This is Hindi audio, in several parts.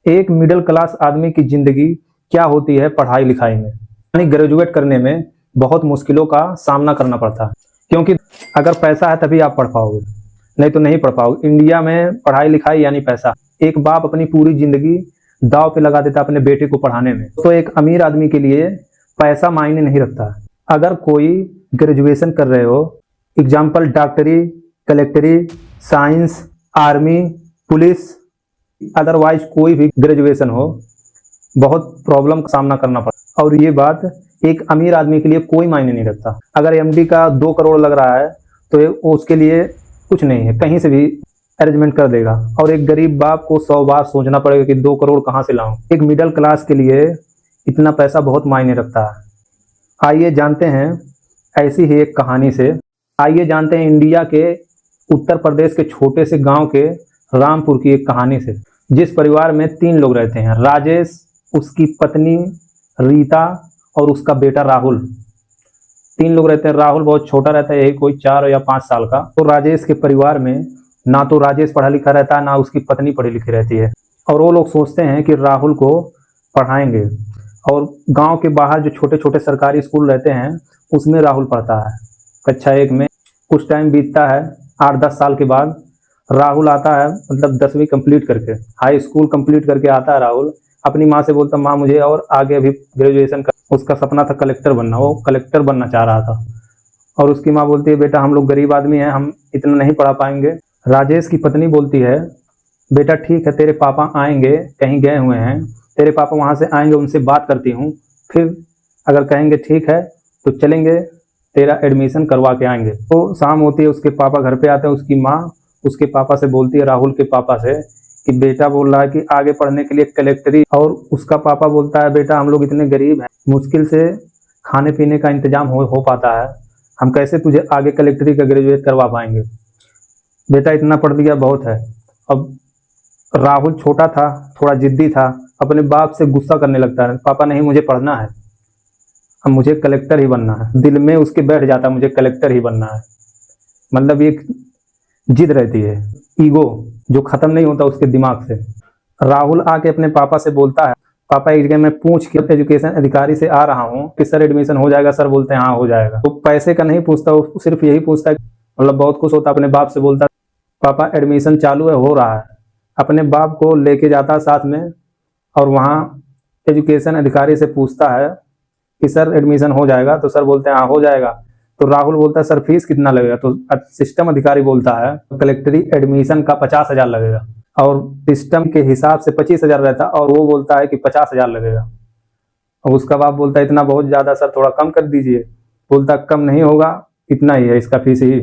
एक मिडिल क्लास आदमी की जिंदगी क्या होती है पढ़ाई लिखाई में, यानी ग्रेजुएट करने में बहुत मुश्किलों का सामना करना पड़ता है। क्योंकि अगर पैसा है तभी आप पढ़ पाओगे, नहीं तो नहीं पढ़ पाओगे। इंडिया में पढ़ाई लिखाई यानी पैसा। एक बाप अपनी पूरी जिंदगी दाव पे लगा देता अपने बेटे को पढ़ाने में, तो एक अमीर आदमी के लिए पैसा मायने नहीं रखता। अगर कोई ग्रेजुएशन कर रहे हो, एग्जाम्पल डॉक्टरी, कलेक्टरी, साइंस, आर्मी, पुलिस, अदरवाइज कोई भी ग्रेजुएशन हो, बहुत प्रॉब्लम का सामना करना पड़ता। और ये बात एक अमीर आदमी के लिए कोई मायने नहीं रखता। अगर एमडी का 2 करोड़ लग रहा है तो उसके लिए कुछ नहीं है, कहीं से भी अरेंजमेंट कर देगा। और एक गरीब बाप को 100 बार सोचना पड़ेगा कि 2 करोड़ कहाँ से लाऊं। एक मिडिल क्लास के लिए इतना पैसा बहुत मायने रखता है। आइए जानते हैं ऐसी ही एक कहानी से। आइए जानते हैं इंडिया के उत्तर प्रदेश के छोटे से गांव के रामपुर की एक कहानी से, जिस परिवार में 3 लोग रहते हैं, राजेश, उसकी पत्नी रीता और उसका बेटा राहुल। 3 लोग रहते हैं। राहुल बहुत छोटा रहता है, यही कोई 4 या 5 साल का। तो राजेश के परिवार में ना तो राजेश पढ़ा लिखा रहता है, ना उसकी पत्नी पढ़ी लिखी रहती है। और वो लोग सोचते हैं कि राहुल को पढ़ाएंगे। और गांव के बाहर जो छोटे छोटे सरकारी स्कूल रहते हैं उसमें राहुल पढ़ता है, कक्षा 1 में। कुछ टाइम बीतता है, 8-10 साल के बाद राहुल आता है, मतलब 10वीं कंप्लीट करके, हाई स्कूल कंप्लीट करके आता है राहुल। अपनी माँ से बोलता, माँ मुझे और आगे अभी ग्रेजुएशन कर। उसका सपना था कलेक्टर बनना, वो कलेक्टर बनना चाह रहा था। और उसकी माँ बोलती है, बेटा हम लोग गरीब आदमी हैं, हम इतना नहीं पढ़ा पाएंगे। राजेश की पत्नी बोलती है, बेटा ठीक है, तेरे पापा आएंगे, कहीं गए हुए हैं, तेरे पापा वहाँ से आएंगे, उनसे बात करती हूँ, फिर अगर कहेंगे ठीक है तो चलेंगे, तेरा एडमिशन करवा के आएंगे। तो शाम होती है, उसके पापा घर पे आते हैं। उसकी माँ उसके पापा से बोलती है, राहुल के पापा से, कि बेटा बोल रहा है कि आगे पढ़ने के लिए कलेक्टरी। और उसका पापा बोलता है, बेटा हम लोग इतने गरीब हैं, मुश्किल से खाने पीने का इंतजाम हो पाता है, हम कैसे तुझे आगे कलेक्टरी का ग्रेजुएट करवा पाएंगे। बेटा इतना पढ़ लिया बहुत है। अब राहुल छोटा था, थोड़ा जिद्दी था, अपने बाप से गुस्सा करने लगता है, पापा नहीं मुझे पढ़ना है, अब मुझे कलेक्टर ही बनना है। दिल में उसके बैठ जाता है मुझे कलेक्टर ही बनना है। मतलब एक जिद रहती है, ईगो जो खत्म नहीं होता उसके दिमाग से। राहुल आके अपने पापा से बोलता है, पापा एक जगह मैं पूछ के एजुकेशन अधिकारी से आ रहा हूँ कि सर एडमिशन हो जाएगा। सर बोलते हैं हाँ हो जाएगा। तो पैसे का नहीं पूछता, वो सिर्फ यही पूछता है, मतलब बहुत खुश होता, अपने बाप से बोलता, पापा एडमिशन चालू है, हो रहा है। अपने बाप को लेके जाता साथ में, और वहाँ एजुकेशन अधिकारी से पूछता है कि सर एडमिशन हो जाएगा। तो सर बोलते हैं हाँ हो जाएगा। तो राहुल बोलता है, सर फीस कितना लगेगा। तो सिस्टम अधिकारी बोलता है, कलेक्टरी एडमिशन का 50,000 लगेगा, और सिस्टम के हिसाब से 25,000 रहता, और वो बोलता है कि 50,000 लगेगा। और उसका बाप बोलता है, इतना बहुत ज्यादा सर, थोड़ा कम कर दीजिए। बोलता कम नहीं होगा, इतना ही है इसका फीस ही।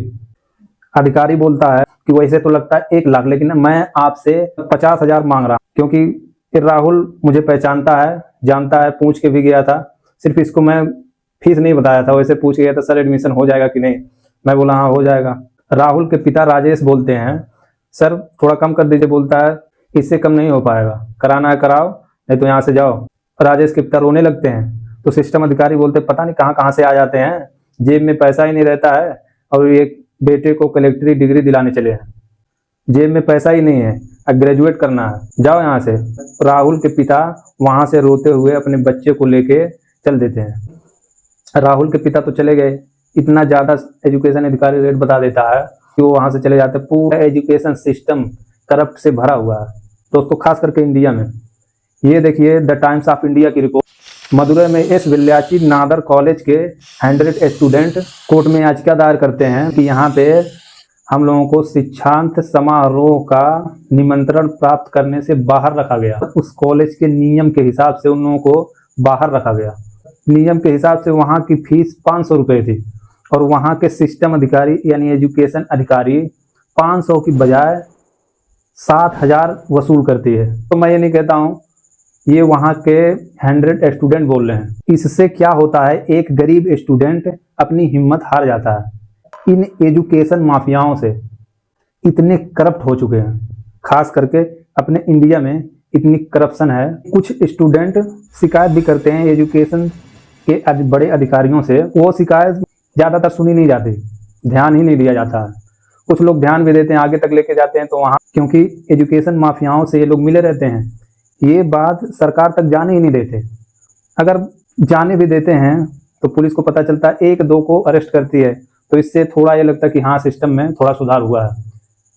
अधिकारी बोलता है कि वैसे तो लगता है 1 लाख, लेकिन मैं आपसे 50,000 मांग रहा हूँ, क्योंकि राहुल मुझे पहचानता है, जानता है, पूछ के भी गया था। सिर्फ इसको मैं फीस नहीं बताया था, वैसे पूछ गया था, सर एडमिशन हो जाएगा कि नहीं। मैं बोला हाँ हो जाएगा। राहुल के पिता राजेश बोलते हैं, सर थोड़ा कम कर दीजिए। बोलता है इससे कम नहीं हो पाएगा, कराना है कराओ, नहीं तो यहाँ से जाओ। राजेश के पिता रोने लगते हैं। तो सिस्टम अधिकारी बोलते पता नहीं कहाँ कहाँ से आ जाते हैं, जेब में पैसा ही नहीं रहता है, और ये बेटे को कलेक्टरी डिग्री दिलाने चले हैं, जेब में पैसा ही नहीं है, अब ग्रेजुएट करना है, जाओ यहाँ से। राहुल के पिता वहां से रोते हुए अपने बच्चे को लेके चल देते हैं। राहुल के पिता तो चले गए, इतना ज्यादा एजुकेशन अधिकारी रेट बता देता है कि वो वहां से चले जाते हैं। पूरा एजुकेशन सिस्टम करप्ट से भरा हुआ है दोस्तों, खास करके इंडिया में। ये देखिए द टाइम्स ऑफ इंडिया की रिपोर्ट। मदुरई में एस विल्याची नादर कॉलेज के 100 स्टूडेंट कोर्ट में याचिका दायर करते हैं कि यहाँ पे हम लोगों को शिक्षांत समारोह का निमंत्रण प्राप्त करने से बाहर रखा गया। उस कॉलेज के नियम के हिसाब से उन लोगों को बाहर रखा गया। नियम के हिसाब से वहाँ की फीस 500 रुपये थी, और वहाँ के सिस्टम अधिकारी यानी एजुकेशन अधिकारी 500 की बजाय 7,000 वसूल करती है। तो मैं ये नहीं कहता हूँ, ये वहाँ के 100 स्टूडेंट बोल रहे हैं। इससे क्या होता है, एक गरीब स्टूडेंट अपनी हिम्मत हार जाता है। इन एजुकेशन माफियाओं से इतने करप्ट हो चुके हैं, खास करके अपने इंडिया में इतनी करप्शन है। कुछ स्टूडेंट शिकायत भी करते हैं एजुकेशन के बड़े अधिकारियों से, वो शिकायत ज्यादातर सुनी नहीं जाती, ध्यान ही नहीं दिया जाता है। कुछ लोग ध्यान भी देते हैं, आगे तक लेके जाते हैं, तो वहाँ क्योंकि एजुकेशन माफियाओं से ये लोग मिले रहते हैं, ये बात सरकार तक जाने ही नहीं देते। अगर जाने भी देते हैं तो पुलिस को पता चलता है, एक दो को अरेस्ट करती है, तो इससे थोड़ा ये लगता है कि हाँ सिस्टम में थोड़ा सुधार हुआ है।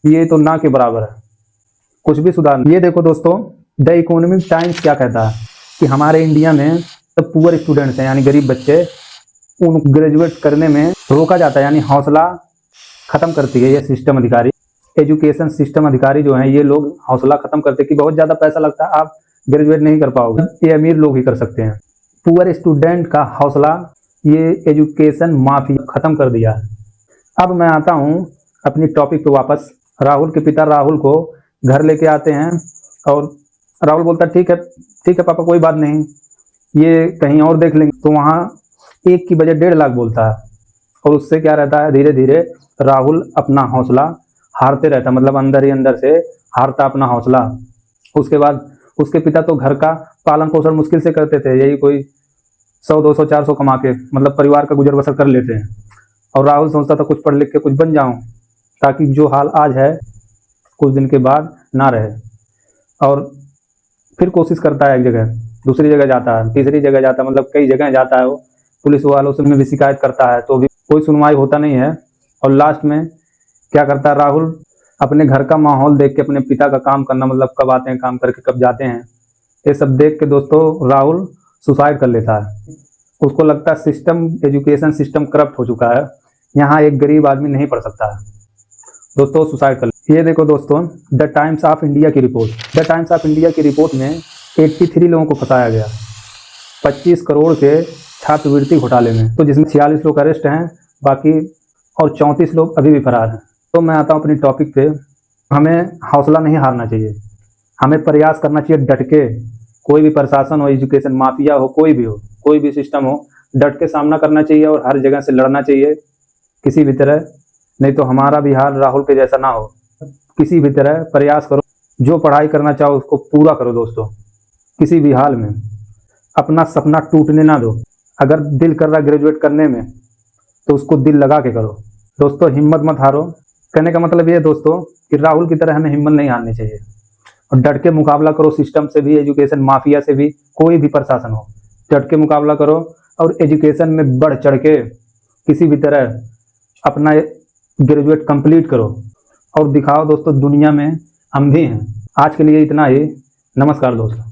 ये तो ना के बराबर है, कुछ भी सुधार नहीं। ये देखो दोस्तों, द इकोनॉमिक टाइम्स क्या कहता है कि हमारे इंडिया में जो पुअर स्टूडेंट्स हैं यानी गरीब बच्चे, उन ग्रेजुएट करने में रोका जाता है, यानी हौसला खत्म करती है ये सिस्टम अधिकारी, एजुकेशन सिस्टम अधिकारी जो हैं ये लोग हौसला खत्म करते हैं कि बहुत ज़्यादा पैसा लगता है, आप ग्रेजुएट नहीं कर पाओगे, ये अमीर लोग ही कर सकते हैं। पुअर स्टूडेंट का हौसला ये एजुकेशन माफिया खत्म कर दिया है। अब मैं आता हूँ अपनी टॉपिक पे वापस। राहुल के पिता राहुल को घर लेके आते हैं और राहुल बोलता ठीक है पापा कोई बात नहीं, ये कहीं और देख लेंगे। तो वहाँ 1 की बजाय 1.5 लाख बोलता है और उससे क्या रहता है, धीरे धीरे राहुल अपना हौसला हारते रहता, मतलब अंदर ही अंदर से हारता अपना हौसला। उसके बाद उसके पिता तो घर का पालन पोषण मुश्किल से करते थे, यही कोई 100 200 400 कमा के मतलब परिवार का गुजर बसर कर लेते हैं। और राहुल सोचता था कुछ पढ़ लिख के कुछ बन जाऊं, ताकि जो हाल आज है कुछ दिन के बाद ना रहे। और फिर कोशिश करता है, एक जगह दूसरी जगह जाता है, तीसरी जगह जाता है, मतलब कई जगह जाता है वो, पुलिस वालों से भी शिकायत करता है तो भी कोई सुनवाई होता नहीं है। और लास्ट में क्या करता है राहुल, अपने घर का माहौल देख के अपने पिता का काम करना, मतलब कब आते हैं काम करके कब जाते हैं, ये सब देख के दोस्तों राहुल सुसाइड कर लेता है। उसको लगता है सिस्टम, एजुकेशन सिस्टम करप्ट हो चुका है, यहाँ एक गरीब आदमी नहीं पढ़ सकता है। दोस्तों सुसाइड कर, ये देखो दोस्तों द टाइम्स ऑफ इंडिया की report. The times of India की रिपोर्ट में 83 लोगों को फंसाया गया 25 करोड़ के छात्रवृत्ति घोटाले में, तो जिसमें 46 लोग अरेस्ट हैं, बाकी और 34 लोग अभी भी फरार हैं। तो मैं आता हूँ अपनी टॉपिक पे। हमें हौसला नहीं हारना चाहिए, हमें प्रयास करना चाहिए डट के। कोई भी प्रशासन हो, एजुकेशन माफिया हो, कोई भी हो, कोई भी सिस्टम हो, डट के सामना करना चाहिए और हर जगह से लड़ना चाहिए किसी भी तरह, नहीं तो हमारा भी हाल राहुल के जैसा ना हो। किसी भी तरह प्रयास करो, जो पढ़ाई करना चाहो उसको पूरा करो दोस्तों, किसी भी हाल में अपना सपना टूटने ना दो। अगर दिल कर रहा ग्रेजुएट करने में तो उसको दिल लगा के करो दोस्तों, हिम्मत मत हारो। कहने का मतलब ये है दोस्तों कि राहुल की तरह हमें हिम्मत नहीं हारनी चाहिए और डट के मुकाबला करो सिस्टम से भी, एजुकेशन माफिया से भी, कोई भी प्रशासन हो, डट के मुकाबला करो और एजुकेशन में बढ़ चढ़ के किसी भी तरह अपना ग्रेजुएट कंप्लीट करो और दिखाओ दोस्तों दुनिया में हम भी हैं। आज के लिए इतना ही, नमस्कार दोस्तों।